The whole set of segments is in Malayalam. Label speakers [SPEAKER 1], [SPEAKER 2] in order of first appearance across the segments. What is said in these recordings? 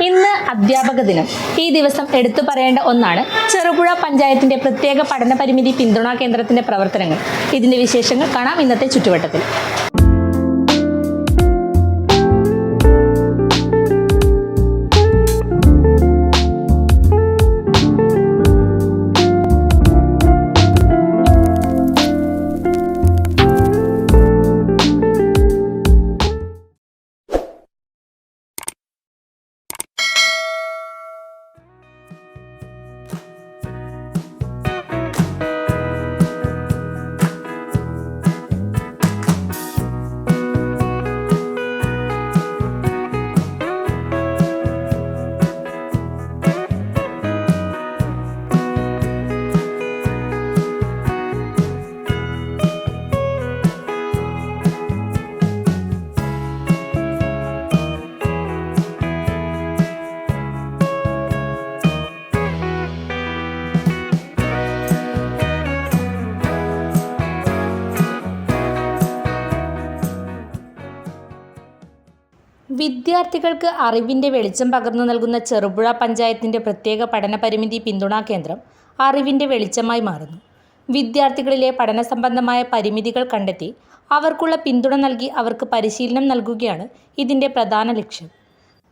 [SPEAKER 1] ഇന്ന് അധ്യാപക ദിനം. ഈ ദിവസം എടുത്തു പറയേണ്ട ഒന്നാണ് ചെറുപുഴ പഞ്ചായത്തിന്റെ പ്രത്യേക പഠന പരിമിതി പിന്തുണാ കേന്ദ്രത്തിന്റെ പ്രവർത്തനങ്ങൾ. ഇതിന്റെ വിശേഷങ്ങൾ കാണാം ഇന്നത്തെ ചുറ്റുവട്ടത്തിൽ. വിദ്യാർത്ഥികൾക്ക് അറിവിൻ്റെ വെളിച്ചം പകർന്നു നൽകുന്ന ചെറുപുഴ പഞ്ചായത്തിൻ്റെ പ്രത്യേക പഠന പരിമിതി പിന്തുണാ കേന്ദ്രം അറിവിൻ്റെ വെളിച്ചമായി മാറുന്നു. വിദ്യാർത്ഥികളിലെ പഠന സംബന്ധമായ പരിമിതികൾ കണ്ടെത്തി അവർക്കുള്ള പിന്തുണ നൽകി അവർക്ക് പരിശീലനം നൽകുകയാണ് ഇതിൻ്റെ പ്രധാന ലക്ഷ്യം.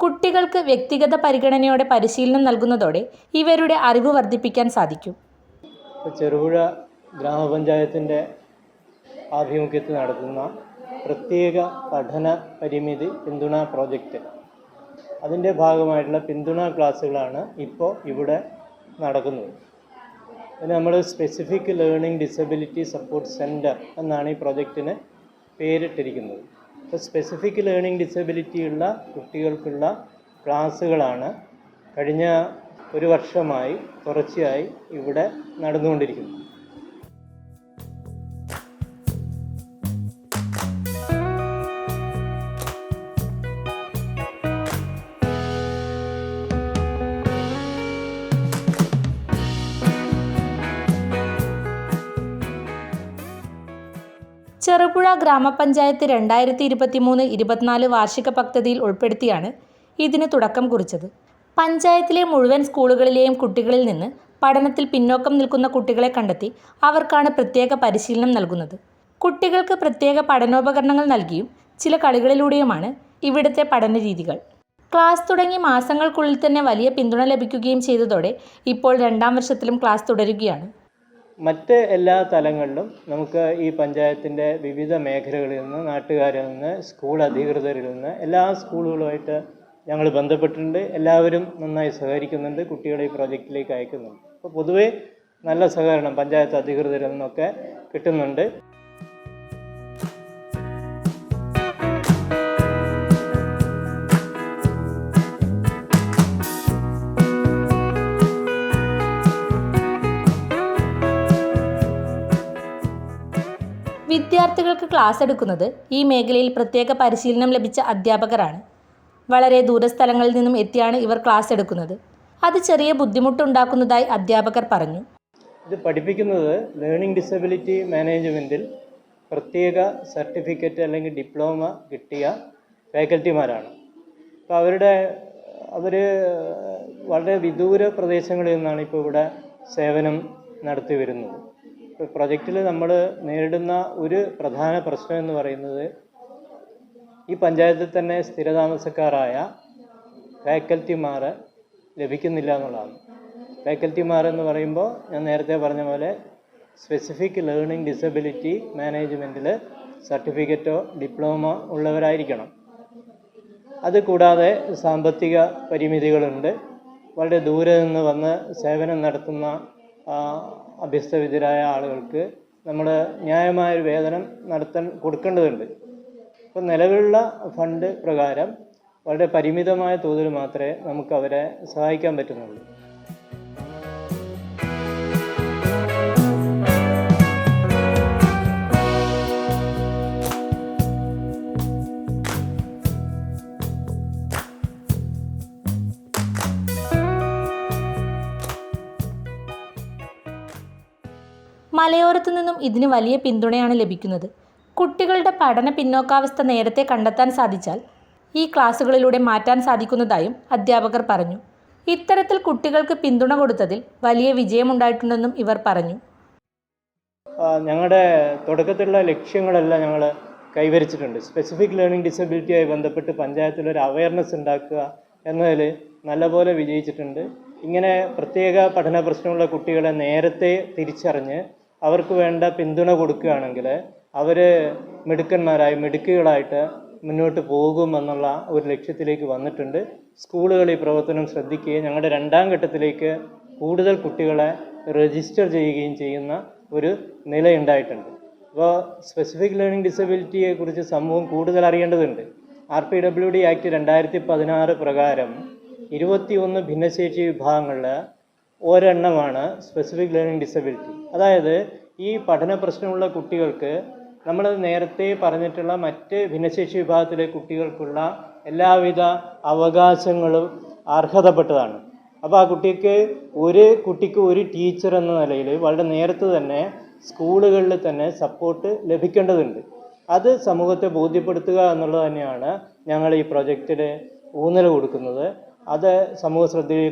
[SPEAKER 1] കുട്ടികൾക്ക് വ്യക്തിഗത പരിഗണനയോടെ പരിശീലനം നൽകുന്നതോടെ ഇവരുടെ അറിവ് വർദ്ധിപ്പിക്കാൻ സാധിക്കും.
[SPEAKER 2] ചെറുപുഴ ഗ്രാമപഞ്ചായത്തിൻ്റെ ആഭിമുഖ്യത്തിൽ നടത്തുന്ന പ്രത്യേക പഠന പരിമിതി പിന്തുണാ പ്രോജക്റ്റ്, അതിൻ്റെ ഭാഗമായിട്ടുള്ള പിന്തുണാ ക്ലാസ്സുകളാണ് ഇപ്പോൾ ഇവിടെ നടക്കുന്നത്. അതിന് നമ്മൾ specific learning disability support centre എന്നാണ് ഈ പ്രോജക്റ്റിന് പേരിട്ടിരിക്കുന്നത്. അപ്പോൾ സ്പെസിഫിക് ലേണിംഗ് ഡിസബിലിറ്റി ഉള്ള കുട്ടികൾക്കുള്ള ക്ലാസ്സുകളാണ് കഴിഞ്ഞ ഒരു വർഷമായി തുടർച്ചയായി ഇവിടെ നടന്നുകൊണ്ടിരിക്കുന്നത്.
[SPEAKER 1] ചെറുപുഴ ഗ്രാമപഞ്ചായത്ത് 2023-24 വാർഷിക പദ്ധതിയിൽ ഉൾപ്പെടുത്തിയാണ് ഇതിന് തുടക്കം കുറിച്ചത്. പഞ്ചായത്തിലെ മുഴുവൻ സ്കൂളുകളിലെയും കുട്ടികളിൽ നിന്ന് പഠനത്തിൽ പിന്നോക്കം നിൽക്കുന്ന കുട്ടികളെ കണ്ടെത്തി അവർക്കാണ് പ്രത്യേക പരിശീലനം നൽകുന്നത്. കുട്ടികൾക്ക് പ്രത്യേക പഠനോപകരണങ്ങൾ നൽകിയും ചില കളികളിലൂടെയുമാണ് ഇവിടുത്തെ പഠന രീതികൾ. ക്ലാസ് തുടങ്ങി മാസങ്ങൾക്കുള്ളിൽ തന്നെ വലിയ പിന്തുണ ലഭിക്കുകയും ചെയ്തതോടെ ഇപ്പോൾ 2ാം വർഷത്തിലും ക്ലാസ് തുടരുകയാണ്.
[SPEAKER 2] മറ്റ് എല്ലാ തലങ്ങളിലും നമുക്ക് ഈ പഞ്ചായത്തിൻ്റെ വിവിധ മേഖലകളിൽ നിന്ന്, നാട്ടുകാരിൽ നിന്ന്, സ്കൂൾ അധികൃതരിൽ നിന്ന്, എല്ലാ സ്കൂളുകളുമായിട്ട് ഞങ്ങൾ ബന്ധപ്പെട്ടിട്ടുണ്ട്. എല്ലാവരും നന്നായി സഹകരിക്കുന്നുണ്ട്, കുട്ടികളെ ഈ പ്രോജക്റ്റിലേക്ക് അയക്കുന്നുണ്ട്. അപ്പോൾ പൊതുവേ നല്ല സഹകരണം പഞ്ചായത്ത് അധികൃതരിൽ നിന്നൊക്കെ കിട്ടുന്നുണ്ട്.
[SPEAKER 1] വിദ്യാർത്ഥികൾക്ക് ക്ലാസ് എടുക്കുന്നത് ഈ മേഖലയിൽ പ്രത്യേക പരിശീലനം ലഭിച്ച അധ്യാപകരാണ്. വളരെ ദൂരസ്ഥലങ്ങളിൽ നിന്നും എത്തിയാണ് ഇവർ ക്ലാസ് എടുക്കുന്നത്. അത് ചെറിയ ബുദ്ധിമുട്ടുണ്ടാക്കുന്നതായി അധ്യാപകർ പറഞ്ഞു.
[SPEAKER 2] ഇത് പഠിപ്പിക്കുന്നത് ലേണിംഗ് ഡിസബിലിറ്റി മാനേജ്മെൻറ്റിൽ പ്രത്യേക സർട്ടിഫിക്കറ്റ് അല്ലെങ്കിൽ ഡിപ്ലോമ കിട്ടിയ ഫാക്കൽറ്റിമാരാണ്. അപ്പോൾ അവർ വളരെ വിദൂര പ്രദേശങ്ങളിൽ നിന്നാണ് ഇപ്പോൾ ഇവിടെ സേവനം നടത്തി വരുന്നത്. പ്രൊജക്റ്റിൽ നമ്മൾ നേരിടുന്ന ഒരു പ്രധാന പ്രശ്നം എന്ന് പറയുന്നത് ഈ പഞ്ചായത്തിൽ തന്നെ സ്ഥിരതാമസക്കാരായ ഫാക്കൽറ്റിമാർ ലഭിക്കുന്നില്ല എന്നുള്ളതാണ്. ഫാക്കൽറ്റിമാർ എന്ന് പറയുമ്പോൾ ഞാൻ നേരത്തെ പറഞ്ഞ പോലെ സ്പെസിഫിക് ലേണിംഗ് ഡിസബിലിറ്റി മാനേജ്മെൻറ്റിൽ സർട്ടിഫിക്കറ്റോ ഡിപ്ലോമ ഉള്ളവരായിരിക്കണം. അതുകൂടാതെ സാമ്പത്തിക പരിമിതികളുണ്ട്. വളരെ ദൂരെ നിന്ന് വന്ന് സേവനം നടത്തുന്ന അഭ്യസ്തവിദ്യരായ ആളുകൾക്ക് നമ്മൾ ന്യായമായൊരു വേതനം കൊടുക്കേണ്ടതുണ്ട്. അപ്പോൾ നിലവിലുള്ള ഫണ്ട് പ്രകാരം വളരെ പരിമിതമായ തോതിൽ മാത്രമേ നമുക്ക് അവരെ സഹായിക്കാൻ പറ്റുന്നുള്ളൂ.
[SPEAKER 1] മലയോരത്തു നിന്നും ഇതിന് വലിയ പിന്തുണയാണ് ലഭിക്കുന്നത്. കുട്ടികളുടെ പഠന പിന്നോക്കാവസ്ഥ നേരത്തെ കണ്ടെത്താൻ സാധിച്ചാൽ ഈ ക്ലാസുകളിലൂടെ മാറ്റാൻ സാധിക്കുന്നതായും അധ്യാപകർ പറഞ്ഞു. ഇത്തരത്തിൽ കുട്ടികൾക്ക് പിന്തുണ കൊടുത്തതിൽ വലിയ വിജയമുണ്ടായിട്ടുണ്ടെന്നും ഇവർ പറഞ്ഞു.
[SPEAKER 2] ഞങ്ങളുടെ തുടക്കത്തിലുള്ള ലക്ഷ്യങ്ങളെല്ലാം ഞങ്ങൾ കൈവരിച്ചിട്ടുണ്ട്. സ്പെസിഫിക് ലേണിംഗ് ഡിസബിലിറ്റിയായി ബന്ധപ്പെട്ട് പഞ്ചായത്തിലൊരു അവയർനെസ് ഉണ്ടാക്കുക എന്നതിൽ നല്ലപോലെ വിജയിച്ചിട്ടുണ്ട്. ഇങ്ങനെ പ്രത്യേക പഠന പ്രശ്നമുള്ള കുട്ടികളെ നേരത്തെ തിരിച്ചറിഞ്ഞ് അവർക്ക് വേണ്ട പിന്തുണ കൊടുക്കുകയാണെങ്കിൽ അവർ മിടുക്കികളായിട്ട് മുന്നോട്ട് പോകുമെന്നുള്ള ഒരു ലക്ഷ്യത്തിലേക്ക് വന്നിട്ടുണ്ട്. സ്കൂളുകൾ ഈ പ്രവർത്തനം ശ്രദ്ധിക്കുകയും ഞങ്ങളുടെ 2ാം ഘട്ടത്തിലേക്ക് കൂടുതൽ കുട്ടികളെ രജിസ്റ്റർ ചെയ്യുകയും ചെയ്യുന്ന ഒരു നിലയുണ്ടായിട്ടുണ്ട്. അപ്പോൾ സ്പെസിഫിക് ലേണിംഗ് ഡിസബിലിറ്റിയെക്കുറിച്ച് സമൂഹം കൂടുതൽ അറിയേണ്ടതുണ്ട്. RPWD ആക്ട് 2016 പ്രകാരം 21 ഭിന്നശേഷി വിഭാഗങ്ങളിൽ ഒരെണ്ണമാണ് സ്പെസിഫിക് ലേണിംഗ് ഡിസബിലിറ്റി. അതായത് ഈ പഠന പ്രശ്നമുള്ള കുട്ടികൾക്ക് നമ്മൾ നേരത്തെ പറഞ്ഞിട്ടുള്ള മറ്റ് ഭിന്നശേഷി വിഭാഗത്തിലെ കുട്ടികൾക്കുള്ള എല്ലാവിധ അവകാശങ്ങളും അർഹതപ്പെട്ടതാണ്. അപ്പോൾ ആ കുട്ടിക്ക് ഒരു ടീച്ചർ എന്ന നിലയിൽ വളരെ നേരത്തെ തന്നെ സ്കൂളുകളിൽ തന്നെ സപ്പോർട്ട് ലഭിക്കേണ്ടതുണ്ട്. അത് സമൂഹത്തെ ബോധ്യപ്പെടുത്തുക എന്നുള്ളത് തന്നെയാണ് ഞങ്ങൾ ഈ പ്രൊജക്റ്റിൽ ഊന്നൽ കൊടുക്കുന്നത്. അത് സമൂഹ ശ്രദ്ധയിൽ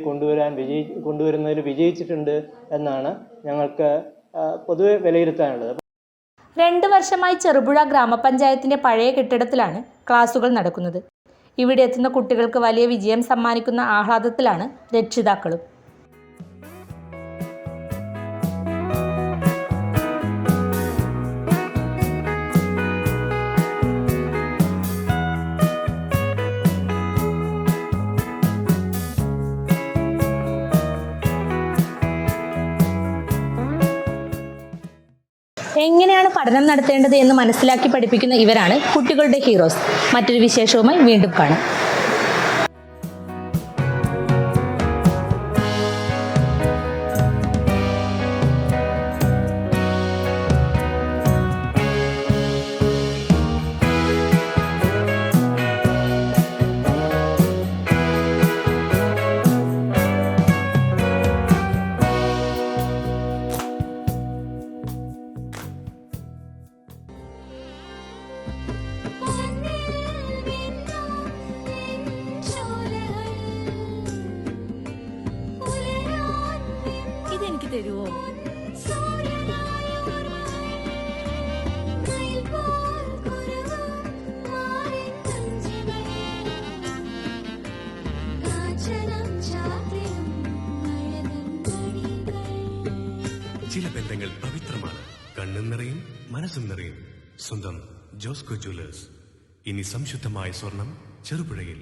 [SPEAKER 2] കൊണ്ടുവരുന്നതിൽ വിജയിച്ചിട്ടുണ്ട് എന്നാണ് ഞങ്ങൾക്ക് പൊതുവെ വിലയിരുത്താനുള്ളത്.
[SPEAKER 1] 2 വർഷമായി ചെറുപുഴ ഗ്രാമപഞ്ചായത്തിൻ്റെ പഴയ കെട്ടിടത്തിലാണ് ക്ലാസുകൾ നടക്കുന്നത്. ഇവിടെ എത്തുന്ന കുട്ടികൾക്ക് വലിയ വിജയം സമ്മാനിക്കുന്ന ആഹ്ലാദത്തിലാണ് രക്ഷിതാക്കളും. എങ്ങനെയാണ് പഠനം നടത്തേണ്ടത് എന്ന് മനസ്സിലാക്കി പഠിപ്പിക്കുന്ന ഇവരാണ് കുട്ടികളുടെ ഹീറോസ്. മറ്റൊരു വിശേഷവുമായി വീണ്ടും കാണാം. ഇതെനിക്ക് തരുമോ?
[SPEAKER 3] ചില ബന്ധങ്ങൾ പവിത്രമാണ്. കണ്ണും നിറയും മനസ്സും നിറയും. സ്വന്തം ജോസ്കോ ജ്വല്ലേഴ്സ്. ഇനി സംശുദ്ധമായ സ്വർണം ചെറുപുഴയിൽ.